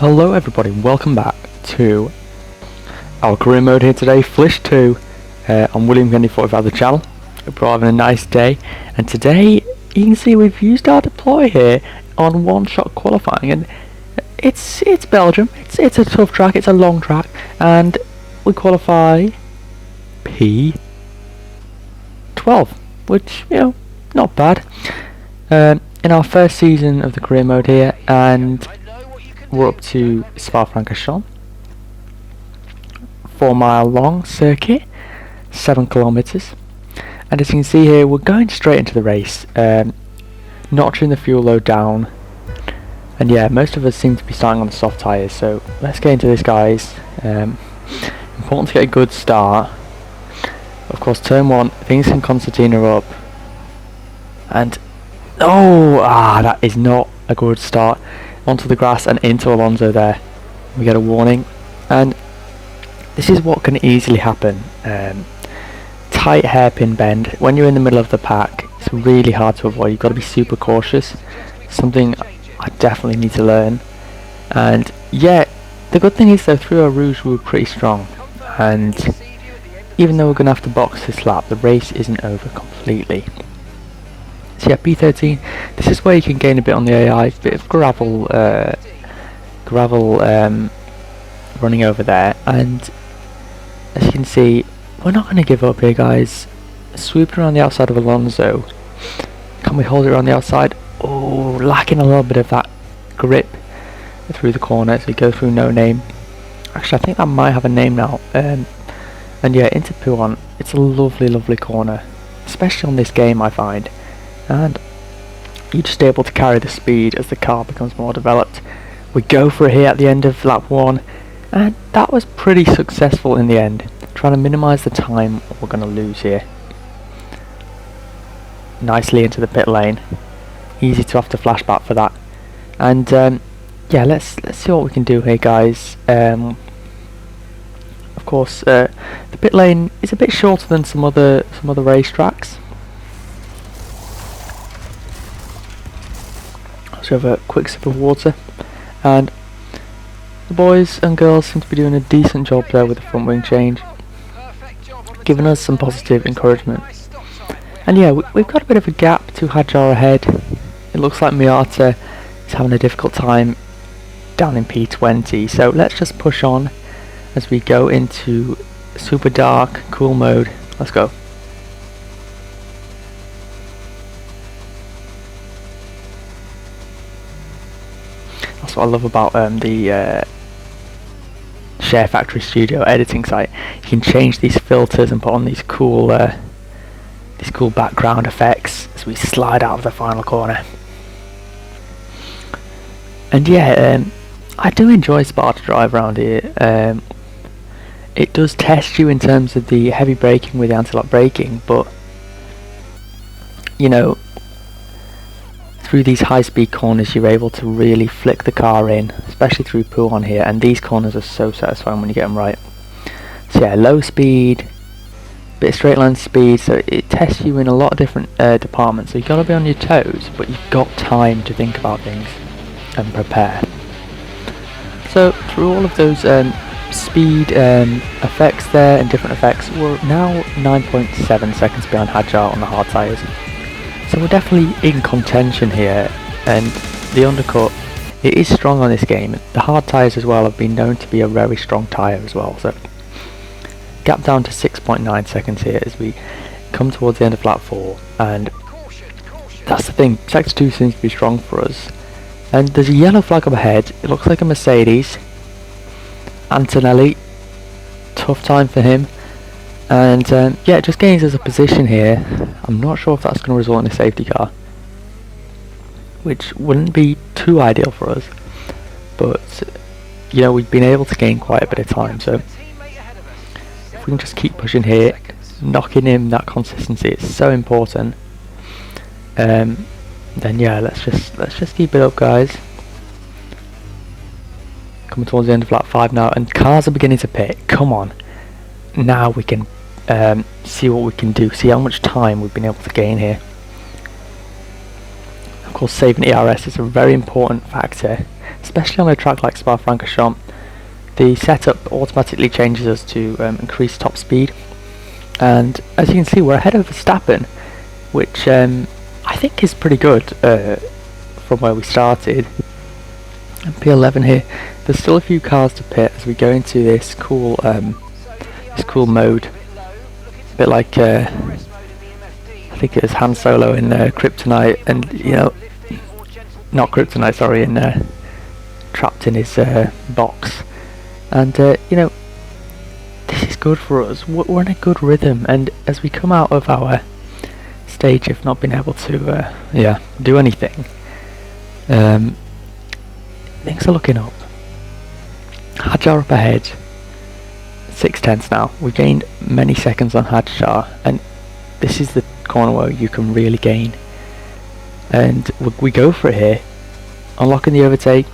Hello everybody, welcome back to our career mode here today, Flsh II. I'm William24 the channel. Hope you're having a nice day. And today, you can see we've used our deploy here on one-shot qualifying, and it's Belgium. It's a tough track, it's a long track, and we qualify P12, which, you know, not bad. In our first season of the career mode here, and we're up to Spa-Francorchamps, 4-mile long circuit, 7 kilometers, and as you can see here, we're going straight into the race, notching the fuel load down, and yeah, most of us seem to be starting on the soft tyres, so let's get into this, guys. Important to get a good start. Of course, turn 1, things in Constantine are up, and that is not a good start. Onto the grass and into Alonso there. We get a warning, and this is what can easily happen. Tight hairpin bend. When you're in the middle of the pack, it's really hard to avoid. You've got to be super cautious. Something I definitely need to learn. And yeah, the good thing is though, through our Rouge we were pretty strong, and even though we're going to have to box this lap, the race isn't over completely. So yeah, P13, this is where you can gain a bit on the AI, bit of gravel running over there, and as you can see, we're not going to give up here, guys. Swooping around the outside of Alonso. Can we hold it around the outside? Oh, lacking a little bit of that grip through the corner, so we go through No Name. Actually, I think that might have a name now. And yeah, into Pouan. It's a lovely, lovely corner, especially on this game, I find. And you're just able to carry the speed as the car becomes more developed. We go for it here at the end of lap 1, and that was pretty successful in the end, trying to minimise the time we're going to lose here. Nicely into the pit lane, easy to have to flash back for that. And yeah, let's see what we can do here, guys. Of course, the pit lane is a bit shorter than some other racetracks. So have a quick sip of water, and the boys and girls seem to be doing a decent job there with the front wing change, giving us some positive encouragement. And yeah, we've got a bit of a gap to Hadjar ahead. It looks like Miata is having a difficult time down in P20, so let's just push on as we go into super dark, cool mode. Let's go. That's what I love about the Share Factory Studio editing site. You can change these filters and put on these cool background effects as we slide out of the final corner. And yeah, I do enjoy Spa to drive around here. It does test you in terms of the heavy braking with the anti-lock braking, but you know, through these high-speed corners you're able to really flick the car in, especially through Pouan here, and these corners are so satisfying when you get them right. So yeah, low speed, bit of straight line speed, so it tests you in a lot of different departments, so you've got to be on your toes, but you've got time to think about things and prepare. So through all of those speed effects there and different effects, we're now 9.7 seconds behind Hadjar on the hard tyres. So we're definitely in contention here, and the undercut, it is strong on this game. The hard tyres as well have been known to be a very strong tyre as well, so gap down to 6.9 seconds here as we come towards the end of lap 4, and that's the thing, sector 2 seems to be strong for us. And there's a yellow flag up ahead, it looks like a Mercedes. Antonelli, tough time for him. And yeah, it just gains us a position here. I'm not sure if that's going to result in a safety car, which wouldn't be too ideal for us, but you know, we've been able to gain quite a bit of time, so if we can just keep pushing here, knocking in that consistency, it's so important. Then yeah, let's just keep it up, guys. Coming towards the end of lap 5 now, and cars are beginning to pit. Come on, now we can see what we can do, see how much time we've been able to gain here. Of course, saving ERS is a very important factor especially on a track like Spa-Francorchamps. The setup automatically changes us to increase top speed, and as you can see, we're ahead of Verstappen, which I think is pretty good from where we started. And P11 here. There's still a few cars to pit as we go into this cool mode, a bit like I think it was Han Solo in Kryptonite, and not Kryptonite, sorry, in trapped in his box. And this is good for us. We're in a good rhythm, and as we come out of our stage of not being able to do anything, things are looking up. Hadjar up ahead, 6/10 now. We've gained many seconds on Hadjar, and this is the corner where you can really gain. And we go for it here, unlocking the overtake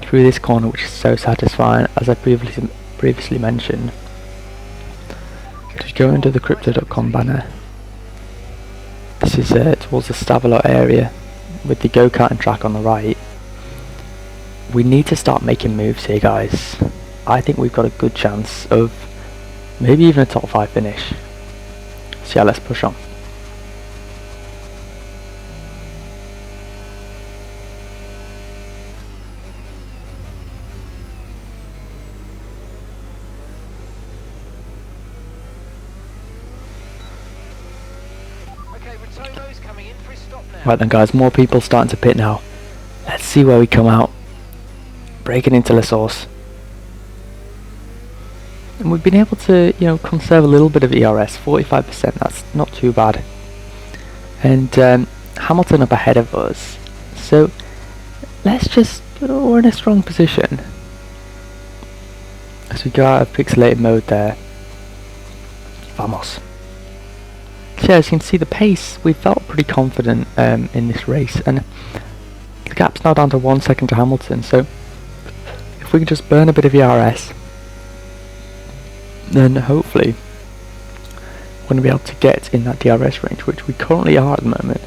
through this corner, which is so satisfying, as I previously mentioned. Just go under the Crypto.com banner. This is towards the Stavelot area with the go-karting track on the right. We need to start making moves here, guys. I think we've got a good chance of maybe even a top 5 finish. So yeah, let's push on. Right then, guys, more people starting to pit now. Let's see where we come out. Breaking into the source. And we've been able to, conserve a little bit of ERS, 45%, that's not too bad. And Hamilton up ahead of us. So, we're in a strong position. As we go out of pixelated mode there. Vamos. So yeah, as you can see, the pace, we felt pretty confident in this race, and the gap's now down to 1 second to Hamilton, so if we can just burn a bit of ERS, then hopefully we're going to be able to get in that DRS range, which we currently are at the moment.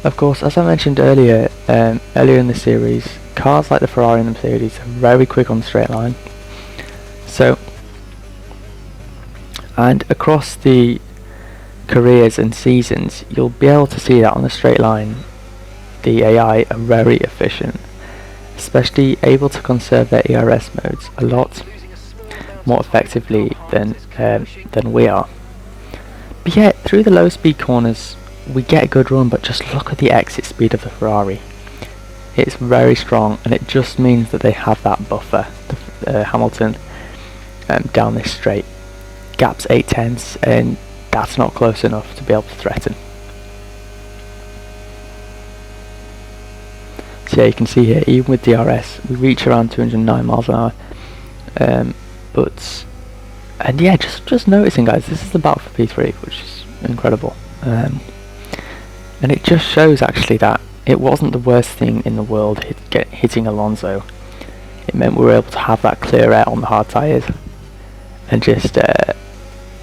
Of course, as I mentioned earlier in the series, cars like the Ferrari and the Mercedes are very quick on the straight line. So, and across the careers and seasons, you'll be able to see that on the straight line the AI are very efficient, especially able to conserve their ERS modes a lot more effectively than we are. But yet, through the low speed corners we get a good run, but just look at the exit speed of the Ferrari. It's very strong, and it just means that they have that buffer, Hamilton, down this straight. Gap's 8/10, and that's not close enough to be able to threaten. So yeah, you can see here, even with DRS, we reach around 209 miles an hour. And yeah, just noticing, guys, this is the battle for P3, which is incredible. And it just shows actually that it wasn't the worst thing in the world hitting Alonso. It meant we were able to have that clear air on the hard tyres and just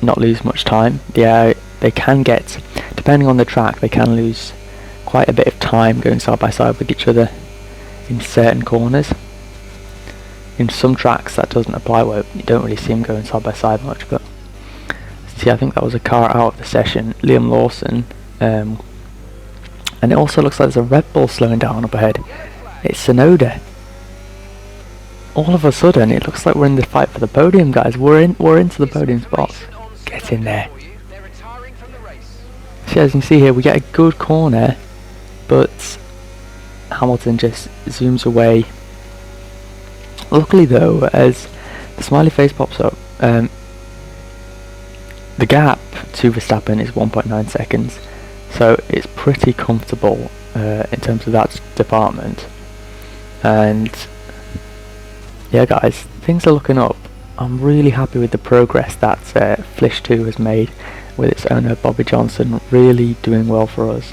not lose much time. Yeah, they can get, depending on the track, they can lose quite a bit of time going side by side with each other in certain corners. In some tracks that doesn't apply, where you don't really see them going side by side much, but see, I think that was a car out of the session, Liam Lawson, and it also looks like there's a Red Bull slowing down up ahead. It's Tsunoda. All of a sudden it looks like we're in the fight for the podium, guys. We're into the podium spots. Get in there. So as you can see here, we get a good corner, but Hamilton just zooms away. Luckily though, as the smiley face pops up, the gap to Verstappen is 1.9 seconds, so it's pretty comfortable in terms of that department. And yeah, guys, things are looking up. I'm really happy with the progress that Flsh II has made with its owner Bobby Johnson, really doing well for us.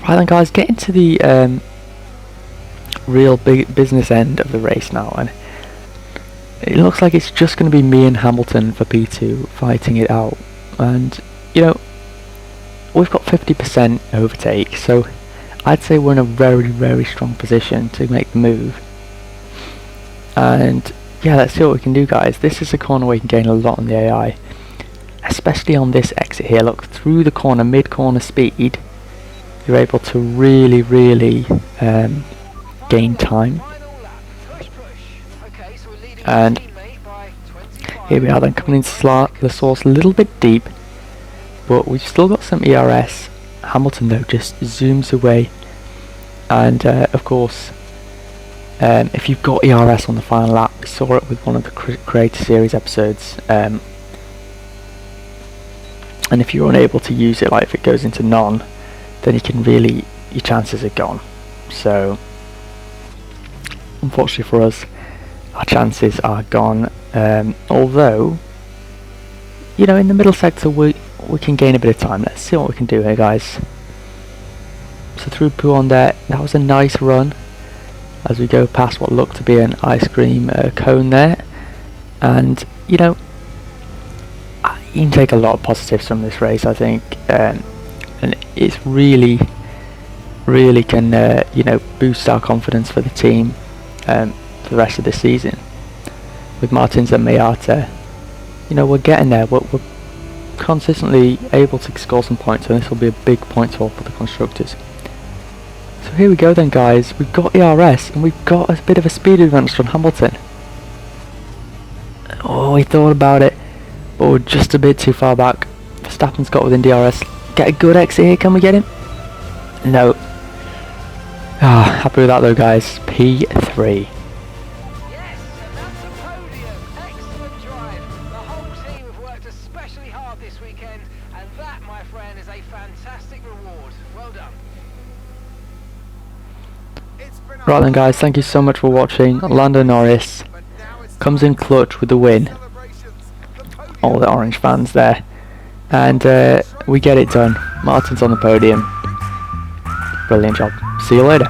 Right then, guys, getting to the real big business end of the race now, and it looks like it's just going to be me and Hamilton for P2 fighting it out. And we've got 50% overtake, so I'd say we're in a very strong position to make the move. And yeah, let's see what we can do, guys. This is a corner where you can gain a lot on the AI, especially on this exit here. Look, through the corner, mid-corner speed, you're able to really gain time. And here we are then, coming into the source a little bit deep, but we've still got some ERS. Hamilton though just zooms away, and of course if you've got ERS on the final lap, we saw it with one of the Creator Series episodes, and if you're unable to use it, like if it goes into none, then you can really, your chances are gone. So unfortunately for us, our chances are gone, although, you know, in the middle sector we can gain a bit of time. Let's see what we can do here, guys. So through Puon there, that was a nice run as we go past what looked to be an ice cream cone there, and you know, you can take a lot of positives from this race, I think, and it's really can you know, boost our confidence for the team for the rest of the season. With Martins and Mayata, you know, we're getting there. We're consistently able to score some points, and this will be a big point haul for the constructors. So here we go then, guys. We've got ERS and we've got a bit of a speed advantage from Hamilton. Oh, he thought about it, but we're just a bit too far back. Verstappen's got within DRS. Get a good exit here, can we get him? No. Ah, happy with that though, guys. P3. Yes, and that's a podium. Excellent drive. The whole team have worked especially hard this weekend, and that, my friend, is a fantastic reward. Well done. Right then, guys, thank you so much for watching. Lando Norris comes in clutch with the win. All the orange fans there, and we get it done. Martin's on the podium. Brilliant job. See you later.